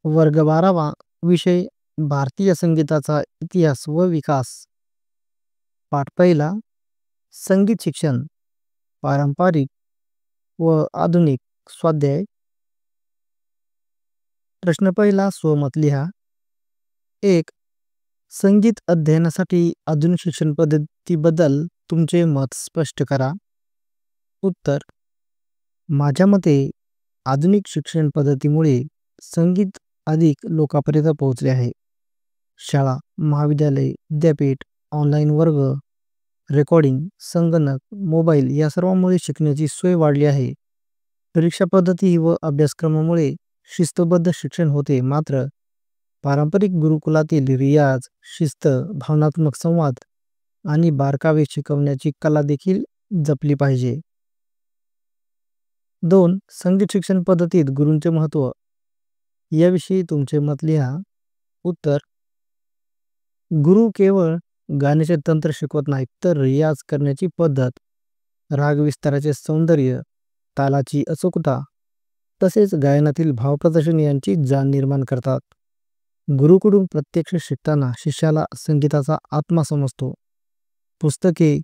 वर्ग 12वा. विषय भारतीय संगीताचा इतिहास व विकास. पाठ पहिला. संगीत शिक्षण पारंपरिक व आधुनिक. स्वाध्याय. प्रश्न पहिला स्वमत लिहा. 1. संगीत अध्ययनासाठी आधुनिक शिक्षण पद्धतीबद्दल तुमचे मत स्पष्ट करा. उत्तर. माझ्या मते आधुनिक शिक्षण पद्धतीमुळे संगीत अधिक लोकांपर्यंत पोहोचले आहे. शाळा, महाविद्यालय, विद्यापीठ, ऑनलाईन वर्ग, रेकॉर्डिंग, संगणक, मोबाईल या सर्वांमुळे शिकण्याची सोय वाढली आहे. परीक्षा पद्धती व अभ्यासक्रमामुळे शिस्तबद्ध शिक्षण होते. मात्र पारंपरिक गुरुकुलातील रियाज, शिस्त, भावनात्मक संवाद आणि बारकावे शिकवण्याची कला देखील जपली पाहिजे. 2. संगीत शिक्षण पद्धतीत गुरूंचे महत्त्व याविषयी तुमचे मत लिहा. उत्तर. गुरु केवळ गाण्याचे तंत्र शिकवत नाहीत, तर रियाज करण्याची पद्धत, राग विस्ताराचे सौंदर्य, तालाची अचूकता तसेच गायनातील भावप्रदर्शन यांची जाण निर्माण करतात. गुरुकडून प्रत्यक्ष शिकताना शिष्याला संगीताचा आत्मा समजतो. पुस्तके,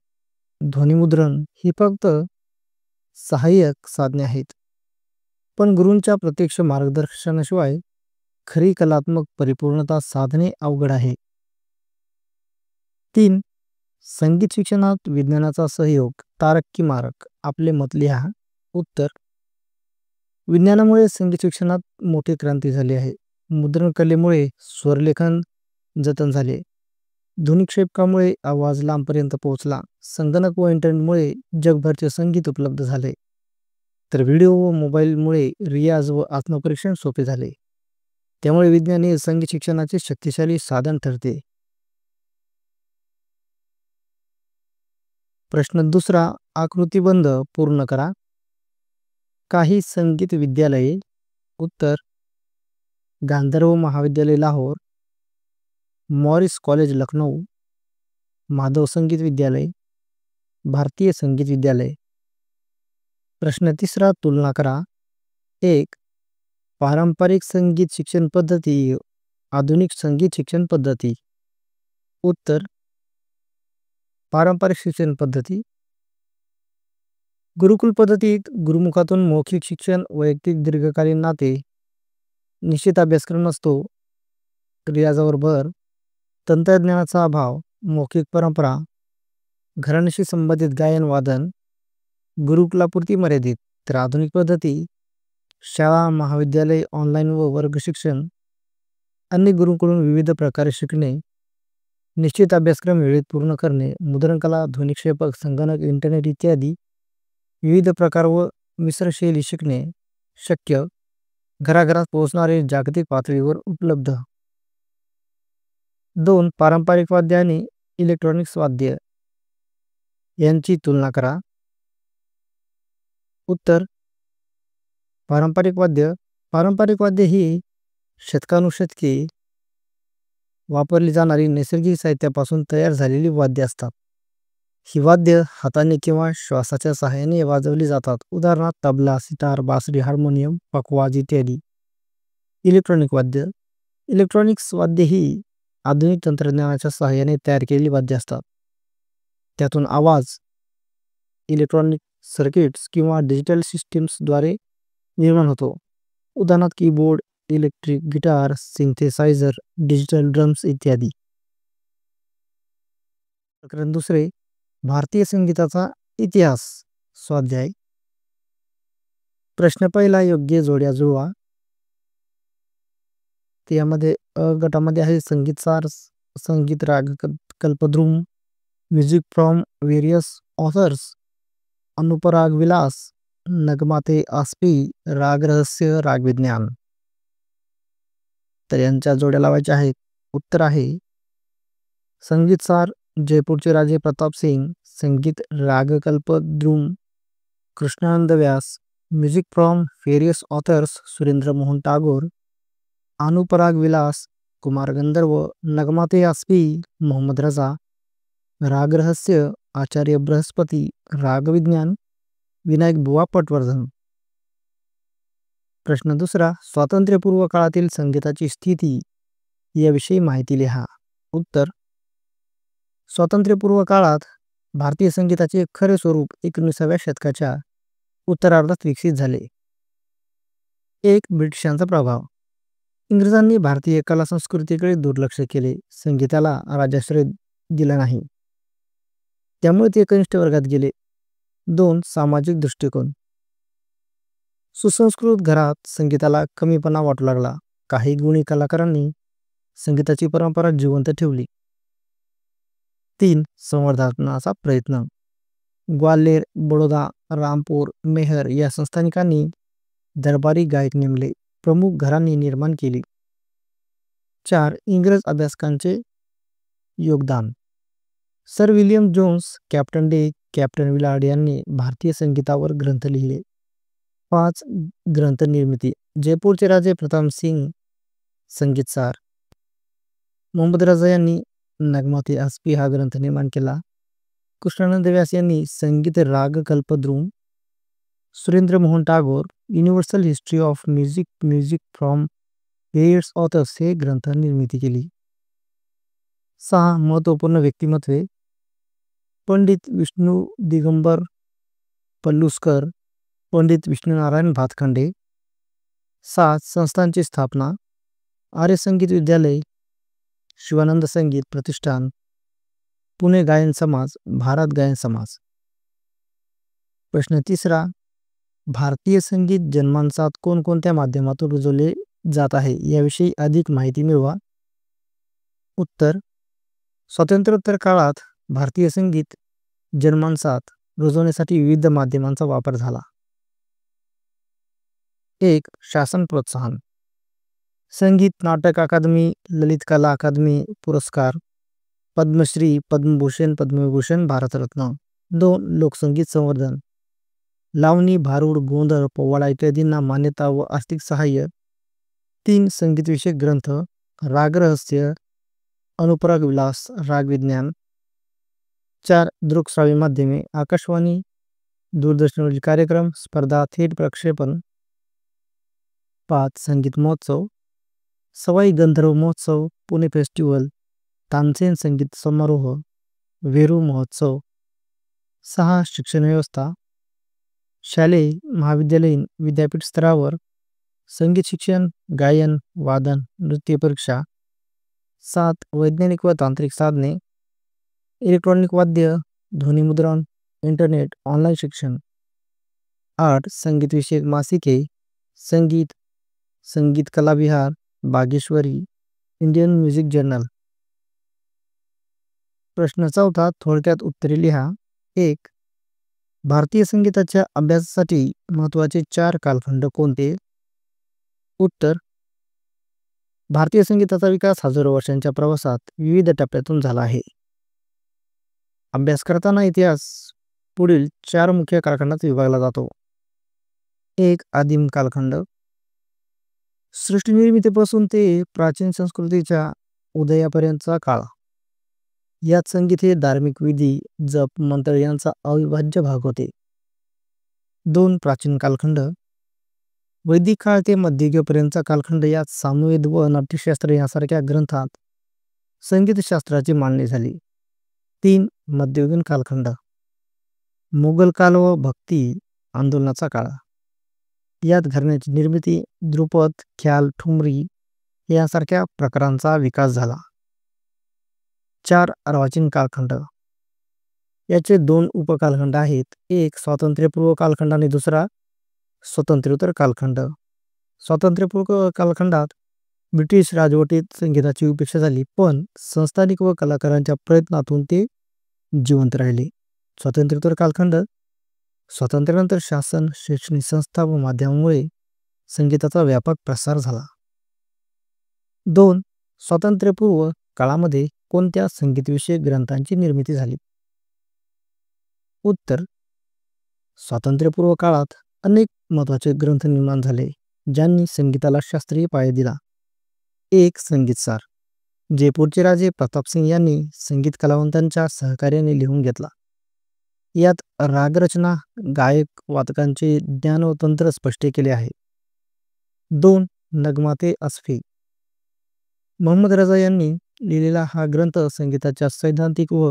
ध्वनिमुद्रण ही फक्त सहाय्यक साधने आहेत, पण गुरूंच्या प्रत्यक्ष मार्गदर्शनाशिवाय खरी कलात्मक परिपूर्णता साधणे अवघड आहे. 3. संगीत शिक्षणात विज्ञानाचा सहयोग, तारक की मारक. आपले मत लिहा. उत्तर. विज्ञानामुळे संगीत शिक्षणात मोठी क्रांती झाली आहे. मुद्रणकलेमुळे स्वरलेखन जतन झाले. ध्वनिक्षेपकामुळे आवाज लांबपर्यंत पोहोचला. संगणक व इंटरनेटमुळे जगभरचे संगीत उपलब्ध झाले. तर व्हिडिओ व मोबाईलमुळे रियाज व आत्मपरीक्षण सोपे झाले. त्यामुळे विज्ञान हे संगीत शिक्षणाचे शक्तिशाली साधन ठरते. प्रश्न दुसरा. आकृतिबंध पूर्ण करा. काही संगीत विद्यालये. उत्तर. गांधर्व महाविद्यालय लाहोर, मॉरिस कॉलेज लखनऊ, माधव संगीत विद्यालय, भारतीय संगीत विद्यालय. प्रश्न तिसरा. तुलना करा. 1. पारंपरिक संगीत शिक्षण पद्धती, आधुनिक संगीत शिक्षण पद्धती. उत्तर. पारंपरिक शिक्षण पद्धती. गुरुकुल पद्धतीत गुरुमुखातून मौखिक शिक्षण, वैयक्तिक दीर्घकालीन नाते, निश्चित अभ्यासक्रम नसतो, रियाजावर भर, तंत्रज्ञानाचा अभाव, मौखिक परंपरा, घराण्याशी संबंधित गायन वादन, गुरुकुलापुरती मर्यादित. तर आधुनिक पद्धती शाळा, महाविद्यालय, ऑनलाईन व वर्ग शिक्षण, अनेक गुरूंकडून विविध प्रकारे शिकणे, निश्चित अभ्यासक्रम वेळेत पूर्ण करणे, मुद्रणकला, ध्वनिक्षेपक, संगणक, इंटरनेट इत्यादी विविध प्रकार व मिश्रशैली शिकणे शक्य. घराघरात पोहोचणारे, जागतिक पातळीवर उपलब्ध. 2. पारंपरिक वाद्य आणि इलेक्ट्रॉनिक्स वाद्य यांची तुलना करा. उत्तर. पारंपरिक वाद्य ही शतकानुशतके वापरली जाणारी नैसर्गिक साहित्यापासून तयार झालेली वाद्य असतात. ही वाद्य हाताने किंवा श्वासाच्या सहाय्याने वाजवली जातात. उदाहरणार्थ तबला, सितार, बासरी, हार्मोनियम, पखवाज इत्यादी. इलेक्ट्रॉनिक्स वाद्य ही आधुनिक तंत्रज्ञानाच्या सहाय्याने तयार केलेली वाद्य असतात. त्यातून आवाज इलेक्ट्रॉनिक सर्किट्स किंवा डिजिटल सिस्टीम्सद्वारे निर्माण होतो. उदाहरणार्थ keyboard, electric guitar, synthesiser, digital drums इत्यादी. प्रकरण दुसरे. भारतीय संगीताचा इतिहास. स्वाध्याय. प्रश्न पहिला. योग्य जोड्या जुळवा. त्यामध्ये अ गटामध्ये आहे संगीत Saar, Sangeet Raag Kalpadrum, Music from Various Authors, Anupraag Vilas, Naghmate Asafi, Raag Rahasya, राग विज्ञान. तर यांच्या जोड्या लावायच्या आहेत. उत्तर आहे संगीत सार जयपूरचे राजे Pratap Singh, Sangeet Raagkalpadrum Krishnanand Vyas, Music from Various Authors Surendra Mohan Tagore, Anupraag Vilas Kumar Gandharva, Naghmate Asafi Mohammad Raza, Raag रहस्य आचार्य बृहस्पती, राग विज्ञान विनायक बुवा पटवर्धन. प्रश्न दुसरा, स्वातंत्र्यपूर्व काळातील संगीताची स्थिती याविषयी माहिती लिहा. उत्तर, स्वातंत्र्यपूर्व काळात भारतीय संगीताचे खरे स्वरूप 19व्या शतकाच्या उत्तरार्धात विकसित झाले. एक, ब्रिटिशांचा प्रभाव. इंग्रजांनी भारतीय कला संस्कृतीकडे दुर्लक्ष केले, संगीताला राजाश्रय दिला नाही, त्यामुळे ते कनिष्ठ वर्गात गेले. 2, सामाजिक दृष्टिकोन. सुसंस्कृत घरात संगीताला कमीपणा वाटू लागला. काही गुणी कलाकारांनी संगीताची परंपरा जिवंत ठेवली. 3, संवर्धनाचा प्रयत्न. ग्वाल्हेर, बडोदा, रामपूर, मेहर या संस्थानिकांनी दरबारी गायक नेमले, प्रमुख घरांनी निर्माण केली. 4, इंग्रज अभ्यासकांचे योगदान. Sir William Jones, captain Day, captain Willard यांनी भारतीय संगीतावर ग्रंथ लिहिले. 5, ग्रंथ निर्मिती. जयपूरचे राजे प्रताप सिंग संगीतसार. मोहम्मद रजा यांनी नगमाती हस्पी हा ग्रंथ निर्माण केला. कृष्णानंद व्यास यांनी Sangeet Raag Kalpadrum. Surendra Mohan Tagore, Universal History of Music, Music from Various Authors हे ग्रंथ निर्मिती केली. 6, महत्त्वपूर्ण व्यक्तिमत्वे. पंडित विष्णू दिगंबर पलुस्कर, पंडित विष्णुनारायण भातखंडे. 7, संस्थांची स्थापना. आर्य संगीत विद्यालय, शिवानंद संगीत प्रतिष्ठान, पुणे गायन समाज, भारत गायन समाज. प्रश्न तिसरा, भारतीय संगीत जन्मांसात कोणकोणत्या माध्यमातून रुजवले जात आहे याविषयी अधिक माहिती मिळवा. उत्तर, स्वातंत्र्योत्तर काळात भारतीय संगीत जन्मांसात रुजवण्यासाठी विविध माध्यमांचा वापर झाला. 1, शासन प्रोत्साहन. संगीत नाटक अकादमी, ललित कला अकादमी पुरस्कार, पद्मश्री, पद्मभूषण, पद्मविभूषण, भारतरत्न. 2, लोकसंगीत संवर्धन. लावणी, भारुड, गोंधळ, पोवाडा इत्यादींना मान्यता व आर्थिक सहाय्य. 3, संगीतविषयक ग्रंथ. रागरहस्य, अनुपराग विलास, राग विज्ञान. 4, दृकश्राव्य माध्यमे. आकाशवाणी, दूरदर्शनवरील कार्यक्रम, स्पर्धा, थेट प्रक्षेपण. 5, संगीत महोत्सव. सवाई गंधर्व महोत्सव, पुणे फेस्टिवल, तानसेन संगीत समारोह, वेरूळ महोत्सव. 6, शिक्षण व्यवस्था. शालेय, महाविद्यालयीन, विद्यापीठ स्तरावर संगीत शिक्षण, गायन, वादन, नृत्य परीक्षा. 7, वैज्ञानिक व तांत्रिक साधने. इलेक्ट्रॉनिक वाद्य, ध्वनिमुद्रण, इंटरनेट, ऑनलाईन शिक्षण. 8, संगीतविषयक मासिके. संगीत, संगीत कला विहार, बागेश्वरी, इंडियन म्युझिक जर्नल. प्रश्न चौथा, थोडक्यात उत्तरे लिहा. 1, भारतीय संगीताच्या अभ्यासासाठी महत्त्वाचे 4 कालखंड कोणते? उत्तर, भारतीय संगीताचा विकास हजारो वर्षांच्या प्रवासात विविध टप्प्यातून झाला आहे. अभ्यास करताना इतिहास पुढील 4 मुख्य कालखंडात विभागला जातो. 1, आदिम कालखंड. सृष्टी निर्मितीपासून ते प्राचीन संस्कृतीच्या उदयापर्यंतचा काळ. यात संगीत हे धार्मिक विधी, जप, मंत्र यांचा अविभाज्य भाग होते. 2, प्राचीन कालखंड. वैदिक काळ ते मध्ययुगीपर्यंतचा कालखंड. यात सामवेद व नाट्यशास्त्र यासारख्या ग्रंथात संगीतशास्त्राची मांडणी झाली. 3, मध्ययुगीन कालखंड. मोगल काल व भक्ती आंदोलनाचा काळ. यात घराण्याची निर्मिती, ध्रुपद, ख्याल, ठुमरी यासारख्या प्रकारांचा विकास झाला. 4, अर्वाचीन कालखंड. याचे 2 उपकालखंड आहेत. एक, स्वातंत्र्यपूर्व कालखंड आणि दुसरा स्वातंत्र्योत्तर कालखंड. स्वातंत्र्यपूर्व कालखंडात ब्रिटिश राजवटीत संगीताची उपेक्षा झाली, पण संस्थानिक व कलाकारांच्या प्रयत्नातून ते जिवंत राहिले. स्वातंत्र्योत्तर कालखंड. स्वातंत्र्यानंतर शासन, शैक्षणिक संस्था व माध्यमांमुळे संगीताचा व्यापक प्रसार झाला. 2, स्वातंत्र्यपूर्व काळामध्ये कोणत्या संगीतविषयक ग्रंथांची निर्मिती झाली? उत्तर, स्वातंत्र्यपूर्व काळात अनेक महत्त्वाचे ग्रंथ निर्माण झाले, ज्यांनी संगीताला शास्त्रीय पाया दिला. 1, संगीतसार. जयपूरचे राजे प्रतापसिंग यांनी संगीत कलावंतांच्या सहकार्याने लिहून घेतला. यात रागरचना, गायक, वादकांचे ज्ञान व तंत्र स्पष्ट केले आहे. 2. नगमाते असफी. मोहम्मद रजा यांनी लिहिलेला हा ग्रंथ संगीताच्या सैद्धांतिक व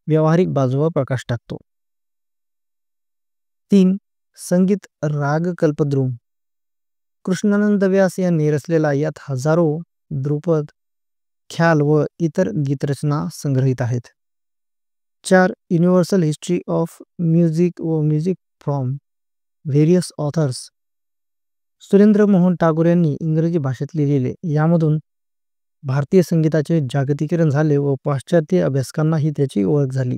व्यावहारिक बाजूवर प्रकाश टाकतो. 3. संगीत राग कल्पद्रुम. कृष्णानंद व्यास यांनी रचलेला यात हजारो ध्रुपद, ख्याल व इतर गीतरचना संग्रहित आहेत. 4. युनिव्हर्सल हिस्ट्री ऑफ म्युझिक व music from Various Authors. Surendra Mohan Tagore यांनी इंग्रजी भाषेत लिहिलेले. यामधून भारतीय संगीताचे जागतिकीकरण झाले व पाश्चात्य अभ्यासकांनाही त्याची ओळख झाली.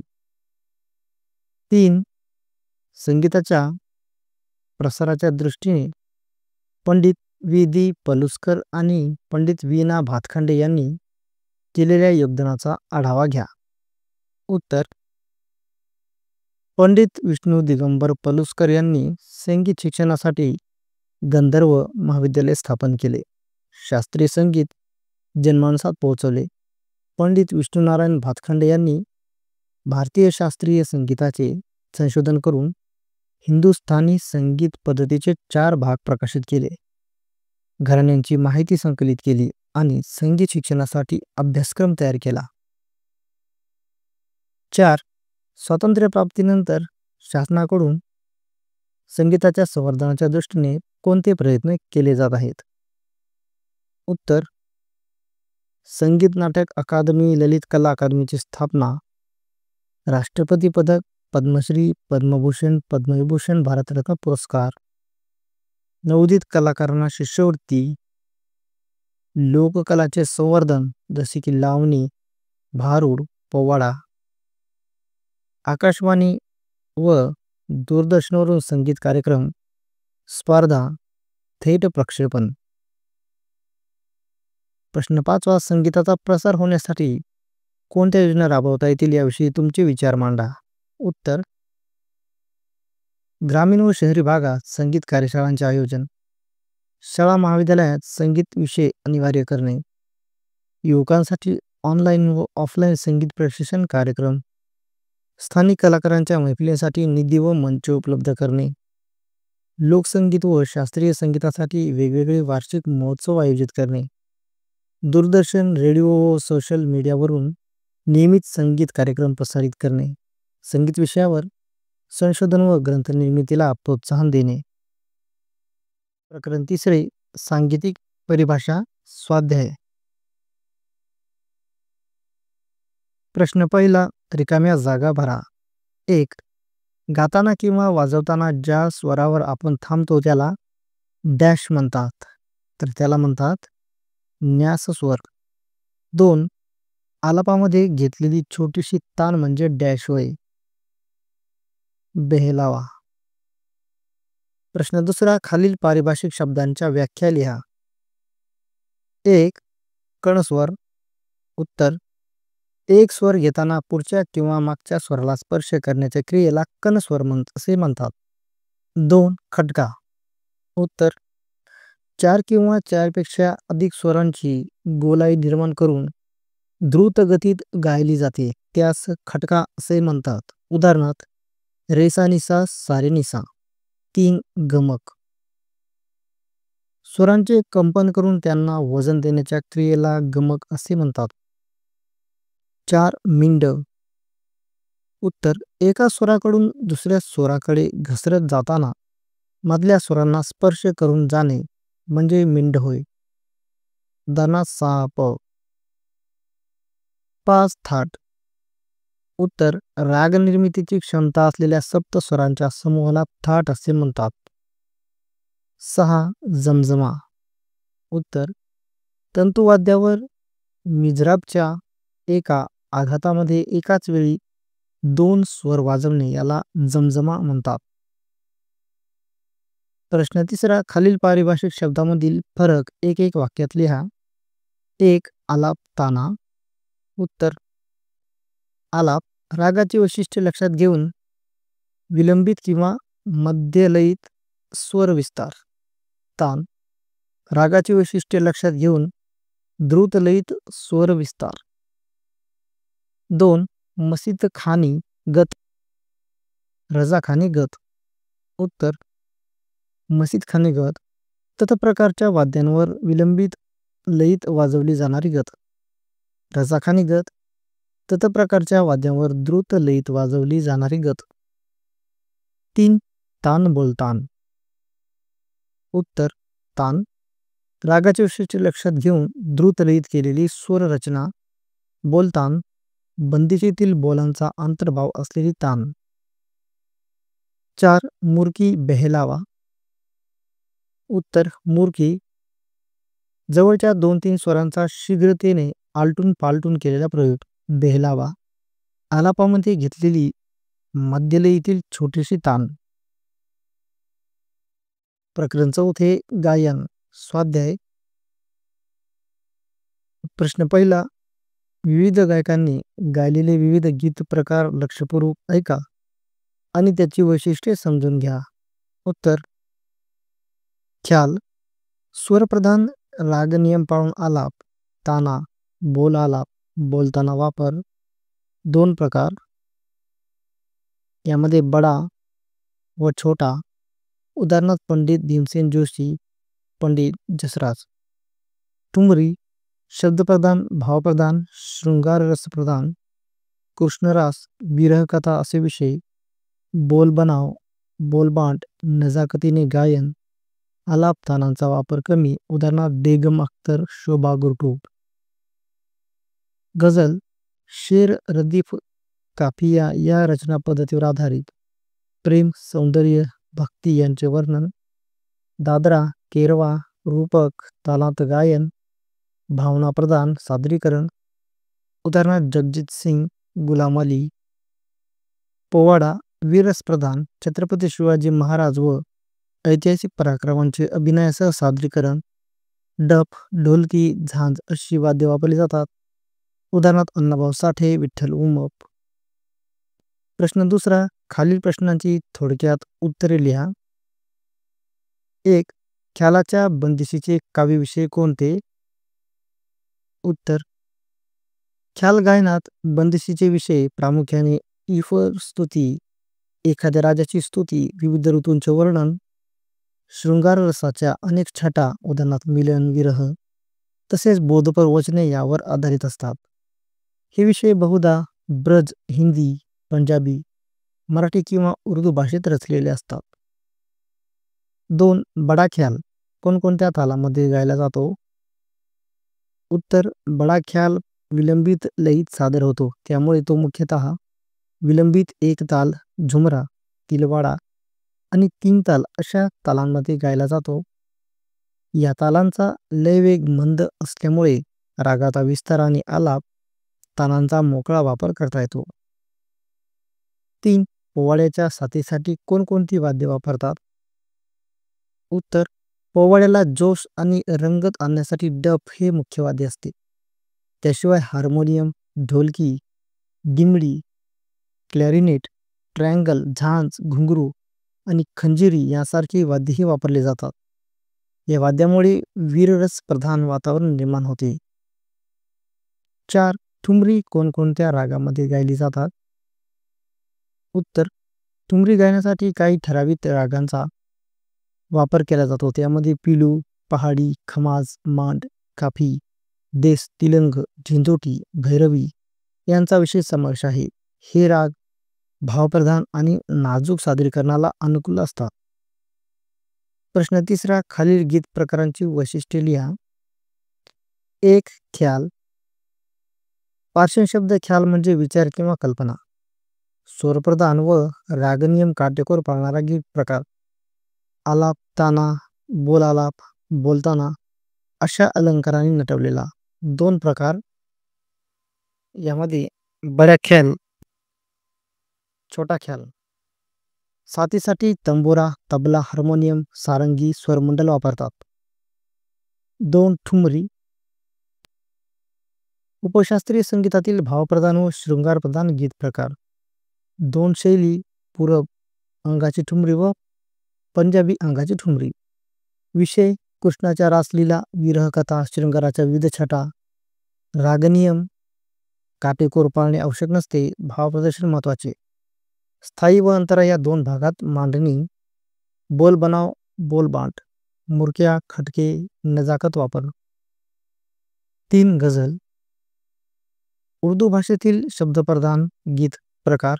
3. संगीताच्या प्रसाराच्या दृष्टीने पंडित वि. पलुस्कर आणि पंडित वी. भातखंडे यांनी केलेल्या योगदानाचा आढावा घ्या. उत्तर: पंडित विष्णू दिगंबर पलुस्कर यांनी संगीत शिक्षणासाठी गंधर्व महाविद्यालय स्थापन केले. शास्त्रीय संगीत जनमानसात पोहोचवले. पंडित विष्णुनारायण भातखंडे यांनी भारतीय शास्त्रीय संगीताचे संशोधन करून हिंदुस्थानी संगीत पद्धतीचे 4 भाग प्रकाशित केले. घराण्यांची माहिती संकलित केली आणि संगीत शिक्षणासाठी अभ्यासक्रम तयार केला. 4. स्वातंत्र्यप्राप्तीनंतर शासनाकडून संगीताच्या संवर्धनाच्या दृष्टीने कोणते प्रयत्न केले जात आहेत? उत्तर: संगीत नाटक अकादमी, ललित कला अकादमीची स्थापना, राष्ट्रपती पदक, पद्मश्री, पद्मभूषण, पद्मविभूषण, भारतरत्न पुरस्कार, नवोदित कलाकारांना शिष्यवृत्ती, लोककलाचे संवर्धन जसे की लावणी, भारुड, पोवाडा, आकाशवाणी व दूरदर्शनवरून संगीत कार्यक्रम, स्पर्धा, थेट प्रक्षेपण. प्रश्न 5. संगीताचा प्रसार होण्यासाठी कोणत्या योजना राबवता येतील याविषयी तुमचे विचार मांडा. उत्तर: ग्रामीण व शहरी भागात संगीत कार्यशाळांचे आयोजन, शाळा महाविद्यालयात संगीत विषय अनिवार्य करणे, युवकांसाठी ऑनलाईन व ऑफलाईन संगीत प्रशिक्षण कार्यक्रम, स्थानिक कलाकारांच्या मैफिलींसाठी निधी व मंच उपलब्ध करणे, लोकसंगीत व शास्त्रीय संगीतासाठी वेगवेगळे वार्षिक महोत्सव आयोजित करणे, दूरदर्शन, रेडिओ व सोशल मीडियावरून नियमित संगीत कार्यक्रम प्रसारित करणे, संगीत विषयावर संशोधन व ग्रंथनिर्मितीला प्रोत्साहन देणे. प्रकरण 3. सांगीतिक परिभाषा स्वाध्याय. प्रश्न 1. रिकाम्या जागा भरा. 1. गाताना किंवा वाजवताना ज्या स्वरावर आपण थांबतो त्याला डॅश म्हणतात, तर त्याला म्हणतात न्यास स्वर. 2. आलापामध्ये घेतलेली छोटीशी तान म्हणजे डॅश होय, बेहलावा. प्रश्न 2. खालील पारिभाषिक शब्दांच्या व्याख्या लिहा. 1. कणस्वर. उत्तर: एक स्वर घेताना पुढच्या किंवा मागच्या स्वराला स्पर्श करण्याच्या क्रियेला कणस्वर असे म्हणतात. 2. खटका. उत्तर: 4 किंवा 4 पेक्षा अधिक स्वरांची गोलाई निर्माण करून द्रुत गतीत गायली जाते त्यास खटका असे म्हणतात. उदाहरणार्थ रेसा-निसा, सा-रे-निसा. 3. गमक. स्वरांचे कंपन करून त्यांना वजन देण्याच्या क्रियेला गमक असे म्हणतात. 4. मिंड. उत्तर: एका स्वराकडून दुसऱ्या स्वराकडे घसरत जाताना मधल्या स्वरांना स्पर्श करून जाणे म्हणजे मिंड होय. उदाहरणार्थ सा, प. 5. थाट. उत्तर: राग निर्मितीची क्षमता असलेल्या सप्तस्वरांच्या समूहाला थाट असे म्हणतात. 6. जमजमा. उत्तर: तंतुवाद्यावर मिझराबच्या एका आघातामध्ये एकाच वेळी 2 स्वर वाजवणे याला जमजमा म्हणतात. प्रश्न 3. खालील पारिभाषिक शब्दांमधील फरक एक वाक्यात लिहा. 1. आलाप, ताना. उत्तर: आलाप रागाची वैशिष्ट्ये लक्षात घेऊन विलंबित किंवा मध्यलयीत स्वर विस्तार. तान रागाची वैशिष्ट्ये लक्षात घेऊन द्रुतलयीत स्वर विस्तार. 2. मसीत खानी गत, रजा खानी गत. उत्तर: मसीत खानी गत तत्प्रकारच्या वाद्यांवर विलंबित लयीत वाजवली जाणारी गत. रजाखानी गत. तत्प्रकारच्या वाद्यांवर द्रुत लयीत वाजवली जाणारी गत. 3. तान बोलतान. उत्तर तान रागाचे वैशिष्ट्य लक्षात घेऊन द्रुत लयीत केलेली स्वर रचना. बोलतान बंदिशीतील बोलांचा अंतर्भाव असलेली तान. 4. मुरकी बहेलावा. उत्तर मुरकी जवळच्या 2-3 स्वरांचा शीघ्रतेने आलटून पालटून केलेला प्रयोग. बेहलावा आलापामध्ये घेतलेली मध्यलयीतील छोटीशी तान. प्रकरण 4 गायन स्वाध्याय. प्रश्न पहिला, विविध गायकांनी गायलेले विविध गीत प्रकार लक्षपूर्वक ऐका आणि त्याची वैशिष्ट्ये समजून घ्या. उत्तर ख्याल स्वरप्रधान राग नियम पाळून आलाप, ताना, बोल आलाप, बोलताना वापर. 2 प्रकार यामध्ये बडा व छोटा. उदाहरणार्थ पंडित भीमसेन जोशी, पंडित जसराज. ठुमरी शब्दप्रधान, भावप्रधान, शृंगार रसप्रधान, कृष्णरास, विरहकथा असे विषय. बोलबनाव, बोलबांट, नजाकतीने गायन, आलाप तानांचा वापर कमी. उदाहरणार्थ बेगम अख्तर, शोभा गुरटूप. गझल शेर, रदीफ, काफिया या रचना पद्धतीवर आधारित. प्रेम, सौंदर्य, भक्ती यांचे वर्णन. दादरा, केरवा, रूपक, तालांत गायन, भावनाप्रधान सादरीकरण. उदाहरणार्थ जगजीत सिंग, गुलाम अली. पोवाडा वीररसप्रधान, छत्रपती शिवाजी महाराज व ऐतिहासिक पराक्रमांचे अभिनयासह सादरीकरण. डफ, ढोलकी, झांज अशी वाद्ये वापरली जातात. उदाहरणार्थ अण्णाभाऊ साठे, विठ्ठल उमप. प्रश्न दुसरा, खालील प्रश्नांची थोडक्यात उत्तरे लिहा. 1. ख्यालाच्या बंदिशीचे काव्यविषय कोणते? उत्तर ख्याल गायनात बंदिशीचे विषय प्रामुख्याने ईश्वर स्तुती, एखाद्या राजाची स्तुती, विविध ऋतूंचे वर्णन, शृंगार रसाच्या अनेक छटा उदाहरणार्थ मिलन, विरह, तसेच बोधपर वचने यावर आधारित असतात. हे विषय बहुधा ब्रज, हिंदी, पंजाबी, मराठी किंवा उर्दू भाषेत रचलेले असतात. 2. बडा ख्याल कोणकोणत्या तालामध्ये गायला जातो? उत्तर बडा ख्याल विलंबित लयीत सादर होतो, त्यामुळे तो मुख्यतः विलंबित एक ताल, झुमरा, तिलवाडा आणि 3 ताल अशा तालांमध्ये गायला जातो. या तालांचा लयवेग मंद असल्यामुळे रागाचा विस्तार आणि आलाप तानांचा मोकळा वापर करता येतो. 3. पोवाड्याच्या साथीसाठी कोणकोणती वाद्ये वापरतात? उत्तर पोवाड्याला जोश आणि रंगत आणण्यासाठी डफ हे मुख्य वाद्य असते. त्याशिवाय हार्मोनियम, ढोलकी, दिमडी, क्लॅरिनेट, ट्रँगल, झांज, घुंगरू आणि खंजिरी यासारखी वाद्येही वापरली जातात. या वाद्यामुळे वीररस प्रधान वातावरण निर्माण होते. 4. ठुमरी कोणकोणत्या रागामध्ये गायली जातात? उत्तर ठुमरी गायनासाठी काही ठराविक रागांचा वापर केला जातो. त्यामध्ये पिलू, पहाडी, खमाज, मांड, काफी, देस, तिलंग, झिंजोटी, भैरवी यांचा विशेष समावेश आहे. हे राग भावप्रधान आणि नाजूक सादरीकरणाला अनुकूल असतात. प्रश्न तिसरा, खालील गीत प्रकारांची वैशिष्ट्ये लिहा. 1. ख्याल. पार्शियन शब्द ख्याल म्हणजे विचार किंवा कल्पना. स्वरप्रधान व रागनियम काटेकोर पाळणारा गीत प्रकार. आलाप, ताना, बोल आलाप, बोलताना अशा अलंकारांनी नटवलेला. 2 प्रकार यामध्ये बड्या ख्याल, छोटा ख्याल. साथीसाठी तंबोरा, तबला, हार्मोनियम, सारंगी, स्वरमंडल वापरतात. 2. ठुमरी. उपशास्त्रीय संगीतातील भावप्रधान व शृंगारप्रधान गीत प्रकार. 2 शैली, पूरब अंगाची ठुमरी व पंजाबी अंगाची ठुमरी. विषय कृष्णाच्या रासलीला, विरहकथा, शृंगाराच्या विविध छटा. रागनियम काटेकोर पाळणे आवश्यक नसते, भावप्रदर्शन महत्वाचे. स्थायी व अंतरा या 2 भागात मांडणी. बोल बनाव, बोल बांट. मुरक्या, खटके, नजाकत वापर. 3 गझल. उर्दू भाषेतील शब्दप्रधान गीत प्रकार.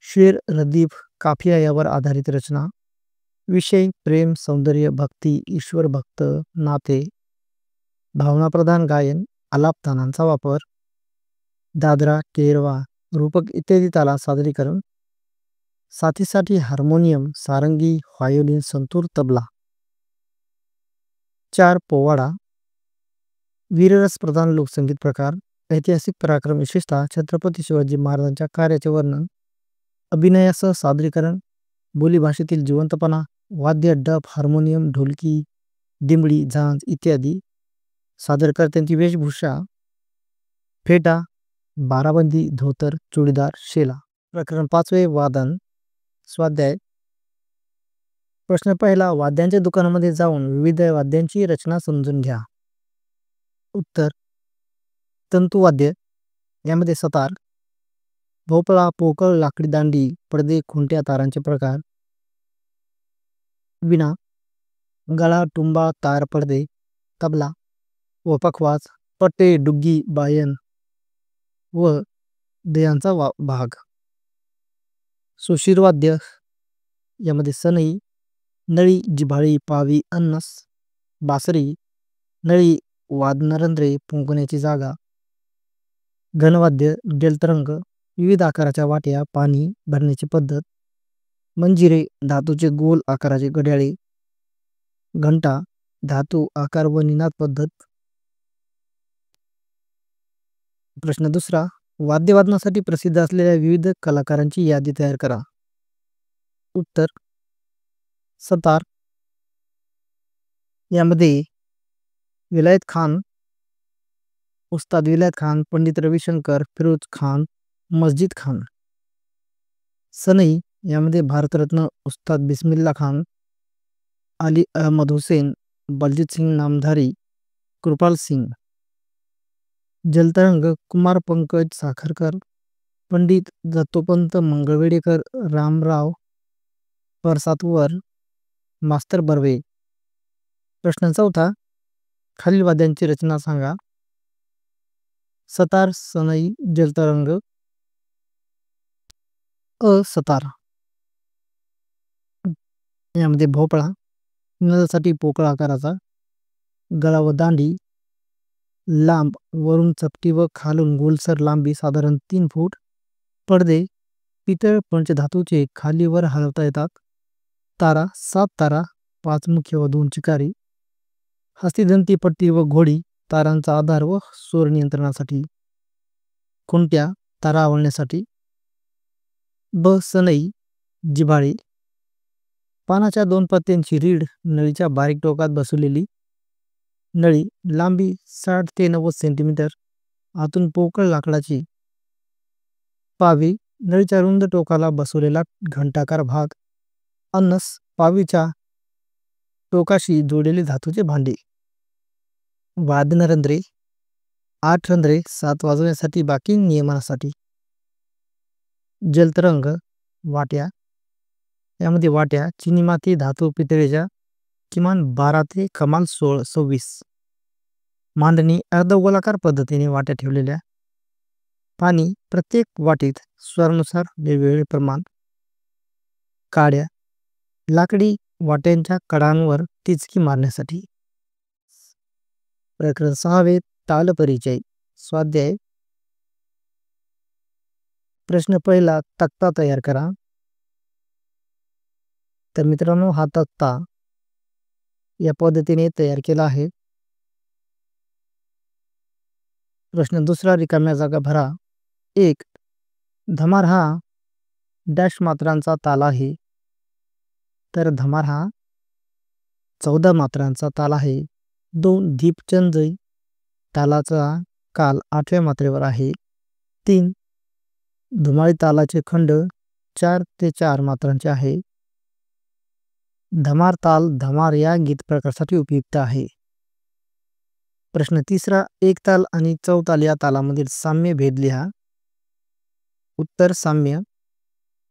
शेर, रदीफ, काफिया यावर आधारित रचना. विषय प्रेम, सौंदर्य, भक्ती, ईश्वर भक्त, नाते. भावनाप्रधान गायन, आलाप तानांचा वापर. दादरा, केरवा, रूपक इत्यादी तालात सादरीकरण. साथीसाठी हार्मोनियम, सारंगी, व्हायोलिन, संतूर, तबला. 4 पोवाडा. वीररस प्रधान लोकसंगीत प्रकार. ऐतिहासिक पराक्रम, विशेषतः छत्रपती शिवाजी महाराजांच्या कार्याचे वर्णन. अभिनयासह सादरीकरण. बोलीभाषेतील जिवंतपणा. वाद्य, डफ, हार्मोनियम, ढोलकी, दिमडी, झांज इत्यादी. सादरकर्त्यांची वेशभूषा. फेटा, बाराबंदी, धोतर, चुडीदार, शेला. प्रकरण 5 वादन. स्वाध्याय. प्रश्न पहिला. वाद्यांच्या दुकानामध्ये जाऊन विविध वाद्यांची रचना समजून घ्या. उत्तर. तंतुवाद्य यामध्ये सतार, भोपळा, पोकळ, लाकडी दांडी, पडदे, खुंट्या, तारांचे प्रकार. विणा, गळा, टुंबा, तार, पडदे. तबला व पखवाज, पट्टे, डुग्गी, बायन व दयांचा भाग. सुशीरवाद्य यामध्ये सनई, नळी, जिव्हाळी, पावी, अन्नस, बासरी, नळी, वादनरंध्रे, फुंकण्याची जागा. घनवाद्य जलतरंग, विविध आकाराच्या वाट्या, पाणी भरण्याची पद्धत. मंजिरे, धातूचे गोल आकाराचे घड्याळे. घंटा, धातू, आकार व निनाद पद्धत. प्रश्न दुसरा. वाद्यवादनासाठी प्रसिद्ध असलेल्या विविध कलाकारांची यादी तयार करा. उत्तर. सतार यामध्ये विलायत खान, उस्ताद विलायत खान, पंडित रविशंकर, फिरोज खान, मस्जिद खान. सनई यामध्ये भारतरत्न उस्ताद बिस्मिल्ला खान, अली अहमद हुसेन, बलजीत सिंग नामधारी, कृपाल सिंग. जलतरंग कुमार पंकज साखरकर, पंडित दत्तोपंत मंगळवेडेकर, रामराव परसातवर, मास्तर बर्वे. प्रश्न चौथा. खालील वाद्यांची रचना सांगा. सतार, सनई, जलतरंग. सतार यामध्ये भोपळा, निनादासाठी पोकळ आकाराचा. गळा व दांडी लांब, वरून चपटी व खालून गोलसर लांबी साधारण 3 फूट. पडदे पितळ पंचधातूचे, खाली वर हलवता येतात. तारा 7 तारा, 5 मुख्य व 2 चिकारी. हस्तिदंती पट्टी व घोडी, तारांचा आधार व स्वर नियंत्रणासाठी. खुंट्या, तारा आवळण्यासाठी. सनई, जिव्हाळी, पानाच्या 2 पत्त्यांची रीड, नळीच्या बारीक टोकात बसवलेली. नळी, लांबी 60 ते 90 सेंटीमीटर, आतून पोकळ लाकडाची. पावी, नळीच्या रुंद टोकाला बसवलेला घंटाकार भाग. अन्नस, पावीच्या टोकाशी जोडलेले धातूचे भांडे. वादनरंध्रे, 8 रंध्रे, 7 वाजवण्यासाठी, बाकी नियमनासाठी. जलतरंग, वाट्या यामध्ये वाट्या चिनी माती, धातू, पितळेच्या, किमान 12 ते कमाल 26. मांडणी अर्धगोलाकार पद्धतीने वाट्या ठेवलेल्या. पाणी प्रत्येक वाटीत स्वरानुसार वेगवेगळे प्रमाण. काड्या, लाकडी वाट्यांच्या कडांवर टिचकी मारण्यासाठी. प्रकरण 6 ताल परिचय. स्वाध्याय. प्रश्न पहिला. तक्ता तयार करा. तर मित्रांनो, हा तक्ता या पद्धतीने तयार केला आहे. प्रश्न दुसरा. रिकाम्या जागा भरा. 1. धमार हा डॅश मात्रांचा ताल आहे. तर धमार हा 14 मात्रांचा ताल आहे. 2. दीपचंद तालाचा काल 8व्या मात्रेवर आहे. 3. धुमाळी तालाचे खंड 4 ते 4 मात्रांचे आहे. धमार ताल धमार या गीत प्रकारासाठी उपयुक्त आहे. प्रश्न तिसरा. एक ताल आणि चौताल या तालामधील साम्य भेद लिहा. उत्तर. साम्य.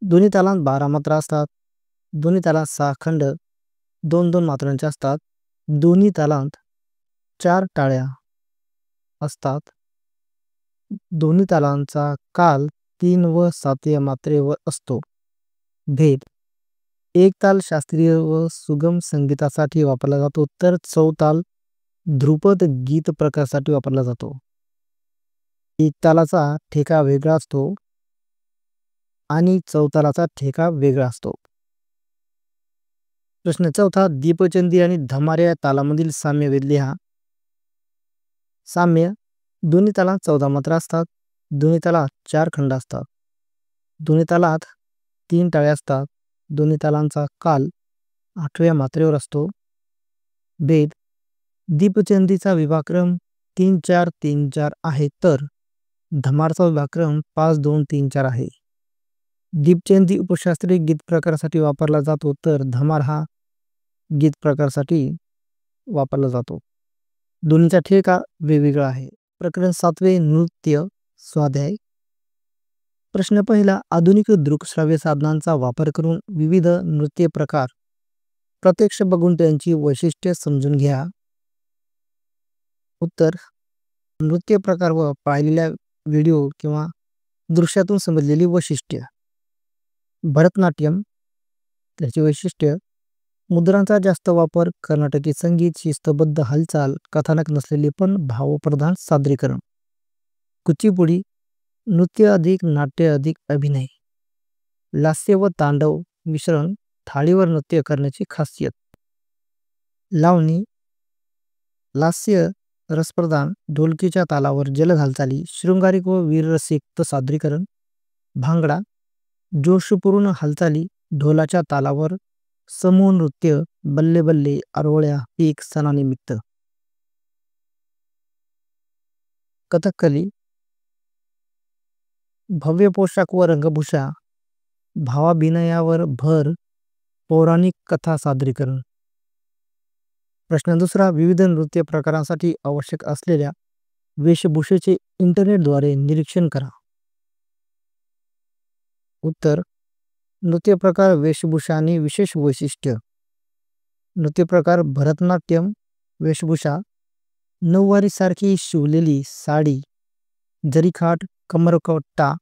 दोन्ही तालांत 12 मात्रा असतात. दोन्ही तालात 6 खंड 2-2 मात्रांचे असतात. दोन्ही तालांत 4 टाळ्या असतात. दोन्ही तालांचा काल 3 व 7 मात्रेवर असतो. भेद: एक ताल शास्त्रीय व सुगम संगीतासाठी वापरला जातो, तर चौताल ध्रुपद गीत प्रकारासाठी वापरला जातो. एक तालाचा ठेका वेगळा असतो आणि चौतालाचा ठेका वेगळा असतो. प्रश्न चौथा, दीपचंदी आणि धमार या तालामधील साम्यभेद लिहा. साम्य: दोन्ही तालात 14 मात्रा असतात. दोन्ही तालात 4 खंड असतात. दोन्ही तालात 3 टाळे असतात. दोन्ही तालांचा काल 8व्या मात्रेवर असतो. भेद: दीपचंदीचा विभागक्रम 3-4-3-4 आहे, तर धमारचा विभागक्रम 5-2-3-4 आहे. दीपचंदी उपशास्त्रीय गीत प्रकारासाठी वापरला जातो, तर धमार हा गीत प्रकारासाठी वापरला जातो. दोन्हीचा ठेका वेगवेगळा आहे. प्रकरण 7 नृत्य स्वाध्याय. प्रश्न पहिला, आधुनिक दृकश्राव्य साधनांचा वापर करून विविध नृत्य प्रकार प्रत्यक्ष बघून त्यांची वैशिष्ट्ये समजून घ्या. उत्तर: नृत्य प्रकार व पाहिलेल्या व्हिडिओ किंवा दृश्यातून समजलेली वैशिष्ट्य. भरतनाट्यम, त्याची वैशिष्ट्य: मुद्रांचा जास्त वापर, कर्नाटकी संगीत, शिस्तबद्ध हालचाल, कथानक नसलेले पण भावप्रधान सादरीकरण. कुचिपुडी, नृत्य अधिक नाट्य अधिक अभिनय. लास्य व तांडव मिश्रण, थाळीवर नृत्य करण्याची खासियत. लावणी, लास्य रसप्रधान, ढोलकीच्या तालावर जलद हालचाली, शृंगारिक व वीररसिक सादरीकरण. भांगडा, जोशपूर्ण हालचाली, ढोलाच्या तालावर समूह नृत्य, बल्ले बल्ले, आरोळ्या, पीक सणानिमित्त. कथकली, भव्य पोशाख व रंगभूषा, भावाभिनयावर भर, पौराणिक कथा सादरीकरण. प्रश्न दुसरा, विविध नृत्य प्रकारांसाठी आवश्यक असलेल्या वेशभूषेचे इंटरनेटद्वारे निरीक्षण करा. उत्तर: नृत्य प्रकार, वेशभूषा आणि विशेष वैशिष्ट्य. नृत्य प्रकार: भरतनाट्यम. वेशभूषा: नऊवारी सारखी शिवलेली साडी, जरीखाट, कमरपट्टा,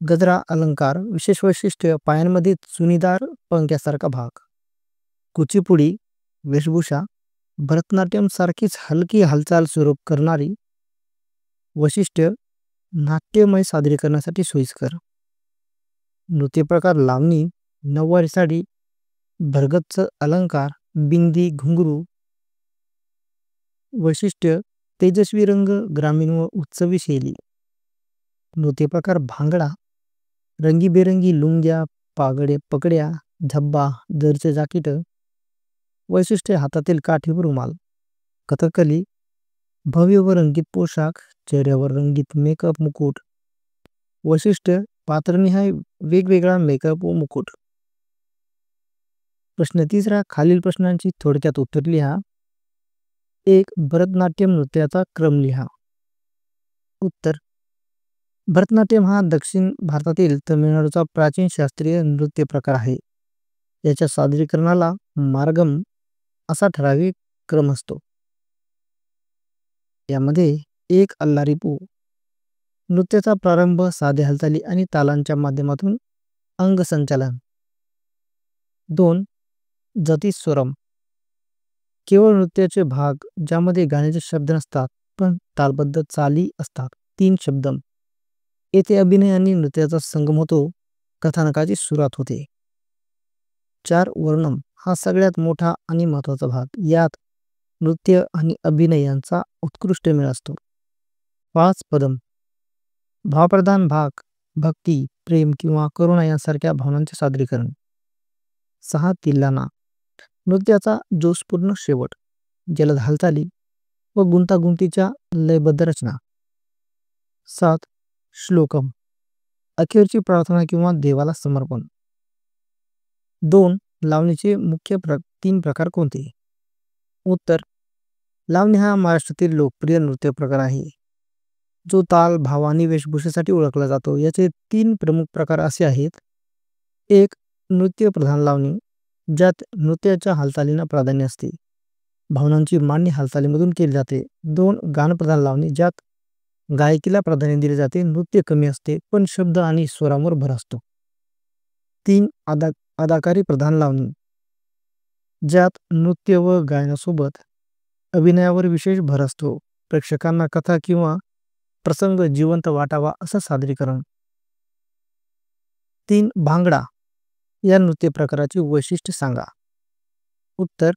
गजरा अलंकार. विशेष वैशिष्ट्य: पायांमध्ये चुनीदार पंख्यासारखा भाग. कुचिपुडी वेशभूषा: भरतनाट्यम सारखीच हलकी हालचाल स्वरूप करणारी. वैशिष्ट्य: नाट्यमय सादरीकरणासाठी सोयीस्कर. नृत्य प्रकार लावणी, नऊवारी साडी, भरगच्च अलंकार, बिंदी, घुंगरू. वैशिष्ट्य: तेजस्वी रंग, ग्रामीण व उत्सवी शैली. नृत्य प्रकार भांगडा, रंगीबेरंगी लुंग्या, पागडे, पकड्या, झब्बा, जरचे जाकीट. वैशिष्ट्य: हातातील काठी व रुमाल. कथकली, भव्य व रंगीत पोशाख, चेहऱ्यावर रंगीत मेकअप, मुकुट. वैशिष्ट्य: पात्रनिहाय वेगवेगळा मेकअप व मुकुट. प्रश्न तिसरा, खालील प्रश्नांची थोडक्यात उत्तर लिहा. 1. भरतनाट्यम नृत्याचा क्रम लिहा. उत्तर: भरतनाट्यम हा दक्षिण भारतातील तमिळनाडूचा प्राचीन शास्त्रीय नृत्य प्रकार आहे. याच्या सादरीकरणाला मार्गम असा ठराविक क्रम असतो. यामध्ये 1. अल्लारिपू. नृत्याचा प्रारंभ साध्या हालचाली आणि तालांच्या माध्यमातून अंगसंचालन. 2. जतीस्वरम. केवळ नृत्याचे भाग ज्यामध्ये गाण्याचे शब्द नसतात पण तालबद्ध चाली असतात. 3. शब्दम. येथे अभिनय आणि नृत्याचा संगम होतो, कथानकाची सुरुवात होते. 4. वर्णम. हा सगळ्यात मोठा आणि महत्त्वाचा भाग. यात नृत्य आणि अभिनय यांचा उत्कृष्ट मेळ असतो. 5. पदम. भावप्रधान भाग, भक्ती, प्रेम किंवा करुणा यांसारख्या भावनांचे सादरीकरण. 6. तिल्लाना. नृत्याचा जोशपूर्ण शेवट, जलद हालचाली व गुंतागुंतीच्या लयबद्ध रचना. 7. श्लोकम. अखेरची प्रार्थना किंवा देवाला समर्पण. 2. लावणीचे मुख्य 3 प्रकार कोणते? उत्तर: लावणी हा महाराष्ट्रातील लोकप्रिय नृत्य प्रकार आहे, जो ताल, भाव आणि वेशभूषेसाठी ओळखला जातो. याचे 3 प्रमुख प्रकार असे आहेत. 1. नृत्य प्रधान लावणी, ज्यात नृत्याच्या हालचालींना प्राधान्य असते. भावनांची मांडणी हालचालीमधून केली जाते. 2. गानप्रधान लावणी, ज्यात गायकीला प्राधान्य दिले जाते, नृत्य कमी असते पण शब्द आणि स्वरांवर भर असतो. 3. अदाकारी प्रधान लावणी, ज्यात नृत्य व गायनासोबत अभिनयावर विशेष भर असतो. प्रेक्षकांना कथा किंवा प्रसंग जिवंत वाटावा असं सादरीकरण. 3. भांगडा या नृत्य प्रकाराचे वैशिष्ट्य सांगा. उत्तर: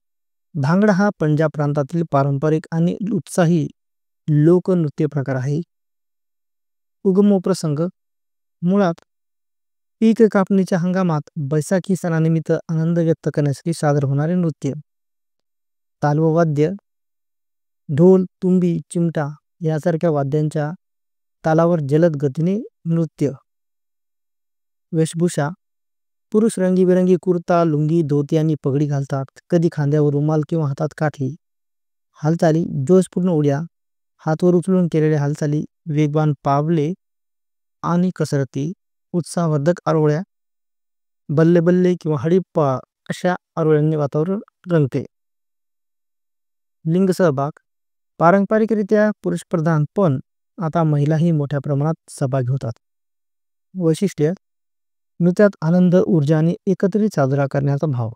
भांगडा हा पंजाब प्रांतातील पारंपरिक आणि उत्साही लोकनृत्य प्रकार आहे. उगम व प्रसंग: मुळात पीक कापणीच्या हंगामात बैसाखी सणानिमित्त आनंद व्यक्त करण्यासाठी सादर होणारे नृत्य. ताल व वाद्य: ढोल, तुंबी, चिमटा यासारख्या वाद्यांच्या तालावर जलद गतीने नृत्य. वेशभूषा: पुरुष रंगीबेरंगी कुर्ता, लुंगी, धोती आणि पगडी घालतात, कधी खांद्यावर रुमाल किंवा हातात काठी. हालचाली: जोशपूर्ण उड्या, हातवर उचलून केलेल्या हालचाली, वेगवान पावले आणि कसरती. उत्साहवर्धक आरोळ्या, बल्ले बल्ले किंवा हडीप्पा अशा आरोळ्यांनी वातावरण रंगते. लिंग सहभाग: पारंपरिकरित्या पुरुषप्रधान पण आता महिलाही मोठ्या प्रमाणात सहभागी होतात. वैशिष्ट्य: नृत्यात आनंद, ऊर्जा आणि एकत्रित साजरा करण्याचा भाव.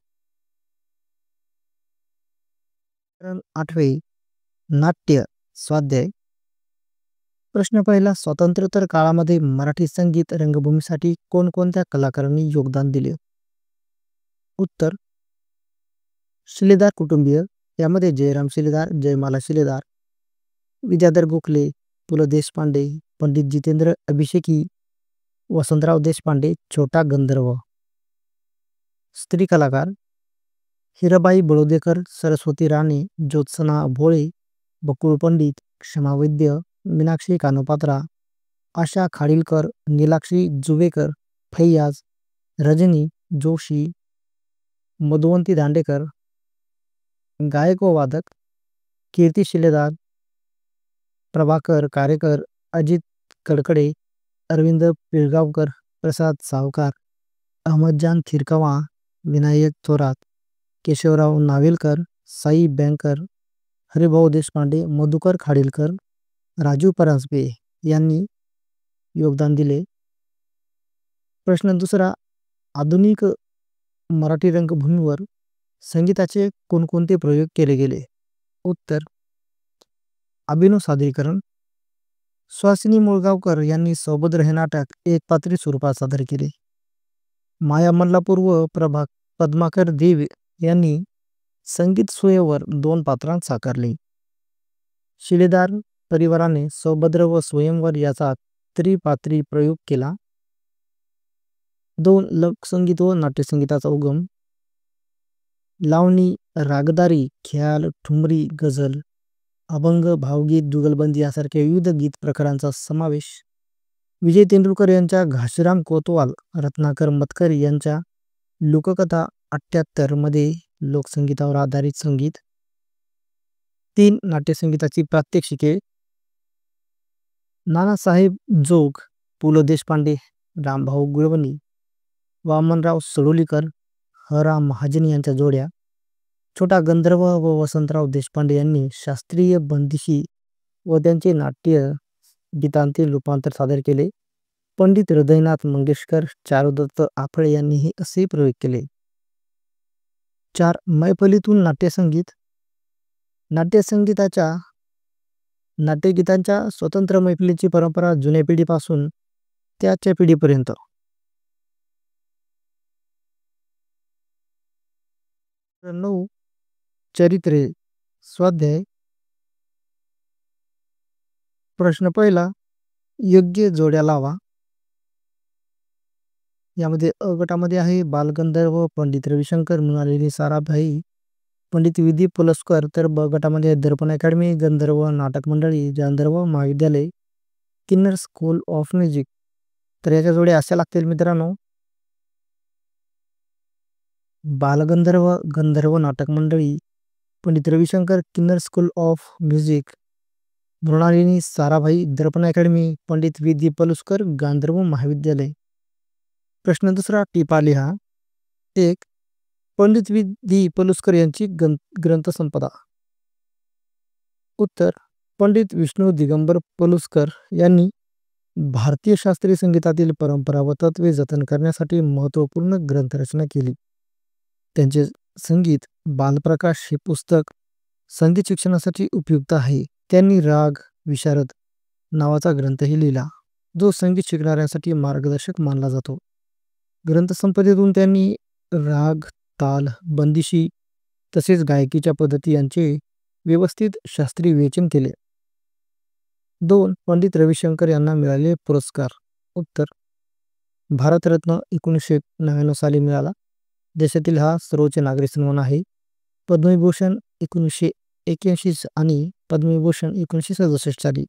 8. नाट्य स्वाध्याय. प्रश्न पहिला. स्वातंत्र्योत्तर काळामध्ये मराठी संगीत रंगभूमीसाठी कोणकोणत्या कलाकारांनी योगदान दिले? उत्तर: शिलेदार कुटुंबीय, यामध्ये जयराम शिलेदार, जयमाला शिलेदार, विद्याधर गोखले, पु ल देशपांडे, पंडित जितेंद्र अभिषेकी, वसंतराव देशपांडे, छोटा गंधर्व. स्त्री कलाकार: हिराबाई बडोदेकर, सरस्वती राणे, ज्योत्सना भोळे, बकुळ पंडित, क्षमा वैद्य, मीनाक्षी कानोपात्रा, आशा खाडीलकर, नीलाक्षी जुवेकर, फैयाज, रजनी जोशी, मधुवंती दांडेकर. गायक व वादक: कीर्ती शिलेदार, प्रभाकर कारेकर, अजित कडकडे, अरविंद पिळगावकर, प्रसाद सावकार, अहमदजान थिरकवा, विनायक थोरात, केशवराव नावेलकर, साई बँकर, हरिभाऊ देशपांडे, मधुकर खाडीलकर, राजू परांजपे यांनी योगदान दिले. प्रश्न दुसरा. आधुनिक मराठी रंगभूमीवर संगीताचे कोणकोणते प्रयोग केले गेले? उत्तर: अभिनव सादरीकरण. सुहासिनी मुळगावकर यांनी सौभद्र हे नाटक एक पात्री स्वरूपात सादर केले. माया मल्लापूर व पद्माकर देव यांनी संगीत सोयीवर 2 पात्रांत साकारले. शिलेदार परिवाराने सौभद्र व स्वयंवर याचा त्रिपात्री प्रयोग केला. 2. लोकसंगीत व नाट्यसंगीताचा उगम. लावणी, रागदारी, ख्याल, ठुमरी, गझल, अभंग, भावगीत, जुगलबंदी यासारख्या विविध गीत प्रकारांचा समावेश. विजय तेंडुलकर यांच्या घाशीराम कोतवाल, रत्नाकर मतकर यांच्या लोककथा 78 मध्ये लोकसंगीतावर आधारित संगीत. 3. नाट्यसंगीताची प्रात्यक्षिके. नानासाहेब जोग, पु ल देशपांडे, रामभाऊ गुळवणी, वामनराव सडोलीकर, ह रा महाजन यांच्या जोड्या. छोटा गंधर्व व वसंतराव देशपांडे यांनी शास्त्रीय बंदिशी व त्यांचे नाट्य गीतांतील रूपांतर सादर केले. पंडित हृदयनाथ मंगेशकर, चारुदत्त आपळे यांनीही असे प्रयोग केले. 4. मैफलीतून नाट्यसंगीत. नाट्यगीतांच्या स्वतंत्र मैफलीची परंपरा जुन्या पिढीपासून त्याच्या पिढीपर्यंत. 9. चरित्रे स्वाध्याय. प्रश्न पहिला. योग्य जोड्या लावा. यामध्ये अ गटामध्ये आहे बालगंधर्व पंडित रविशंकर, मृणालिनी साराभाई, पंडित विधी पलुसकर. तर ब गटामध्ये आहे दर्पण अकॅडमी, गंधर्व नाटक मंडळी, गांधर्व महाविद्यालय, किन्नर स्कूल ऑफ म्युझिक. तर याच्या जोड्या अशा लागतील मित्रांनो. बालगंधर्व गंधर्व नाटक मंडळी, पंडित रविशंकर किन्नर school of music, Mrinalini Sarabhai Darpan academy, Pandit विधी पलुसकर गांधर्व महाविद्यालय. प्रश्न दुसरा. टिपा लिहा. 1. पंडित विधी पलुसकर यांची ग्रंथसंपदा. उत्तर पंडित विष्णू दिगंबर पलुसकर यांनी भारतीय शास्त्रीय संगीतातील परंपरा व तत्वे जतन करण्यासाठी महत्त्वपूर्ण ग्रंथरचना केली. त्यांचे संगीत बालप्रकाश हे पुस्तक संगीत शिक्षणासाठी उपयुक्त आहे. त्यांनी राग विशारद नावाचा ग्रंथही लिहिला, जो संगीत शिकणाऱ्यांसाठी मार्गदर्शक मानला जातो. ग्रंथसंपदेतून त्यांनी राग, ताल, बंदिशी तसेच गायकीच्या पद्धती यांचे व्यवस्थित शास्त्रीय विवेचन केले. 2. पंडित रविशंकर यांना मिळालेले पुरस्कार. उत्तर भारतरत्न 1999 साली मिळाला. देशातील हा सर्वोच्च नागरी सन्मान आहे. पद्मविभूषण 1981 आणि पद्मविभूषण 1967 साली.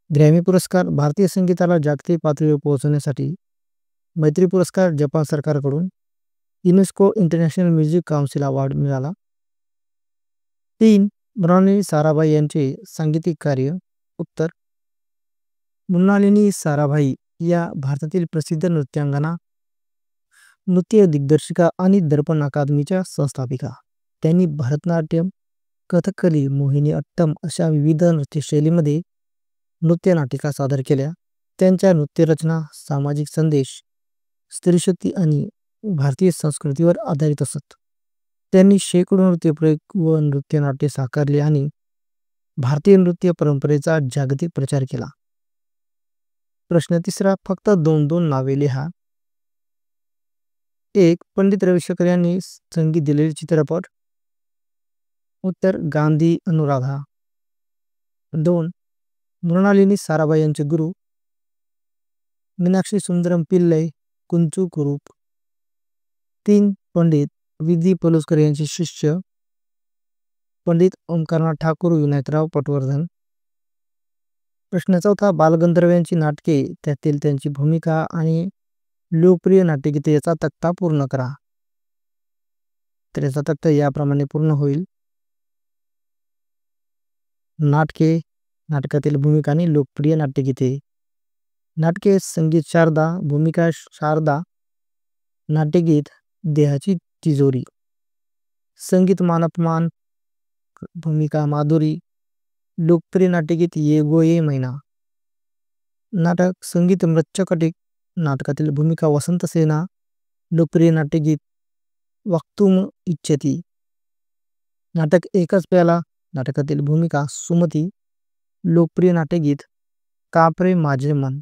ग्रॅमी पुरस्कार भारतीय संगीताला जागतिक पातळीवर पोहोचवण्यासाठी. मैत्री पुरस्कार जपान सरकारकडून. UNESCO international music council award मिळाला. 3. मृणालिनी साराभाई यांचे सांगीतिक कार्य. उत्तर मृणालिनी साराभाई या भारतातील प्रसिद्ध नृत्यांगना, नृत्य दिग्दर्शिका आणि दर्पण अकादमीच्या संस्थापिका. त्यांनी भरतनाट्यम, कथकली, मोहिनीअट्टम अशा विविध नृत्यशैलीमध्ये नृत्यनाटिका सादर केल्या. त्यांच्या नृत्यरचना सामाजिक संदेश, स्त्रीशक्ती आणि भारतीय संस्कृतीवर आधारित असत. त्यांनी शेकडो नृत्यप्रयोग व नृत्यनाट्ये साकारली आणि भारतीय नृत्य परंपरेचा जागतिक प्रचार केला. प्रश्न 3. फक्त 2 नावे लिहा. 1. पंडित रविशंकर यांनी संगीत दिलेले चित्रपट. उत्तर गांधी अनुराधा. 2. मृणालिनी साराभाई यांचे गुरु. मीनाक्षी सुंदरम पिल्लई, कुंचू कुरूप. 3. पंडित विधी पलुसकर यांचे शिष्य. पंडित ओंकारनाथ ठाकूर, विनायकराव पटवर्धन. प्रश्न 4. बालगंधर्व यांची नाटके, त्यातील त्यांची भूमिका आणि लोकप्रिय नाट्यगीते याचा तक्ता पूर्ण करा. तर याचा तक्ता याप्रमाणे पूर्ण होईल. नाटके, नाटकातील भूमिका आणि लोकप्रिय नाट्यगीते. नाटके संगीत शारदा, भूमिका शारदा. नाट्यगीत देहाची तिजोरी. संगीत मानपमान, भूमिका माधुरी. लोकप्रिय नाट्यगीत ये गो ये मैना. नाटक संगीत मृच्छकटिक, नाटकातील भूमिका वसंत सेना. लोकप्रिय नाट्यगीत वक्तुम इच्छती. नाटक एकच प्याला, नाटकातील भूमिका सुमती. लोकप्रिय नाट्यगीत कापरे माझे मन.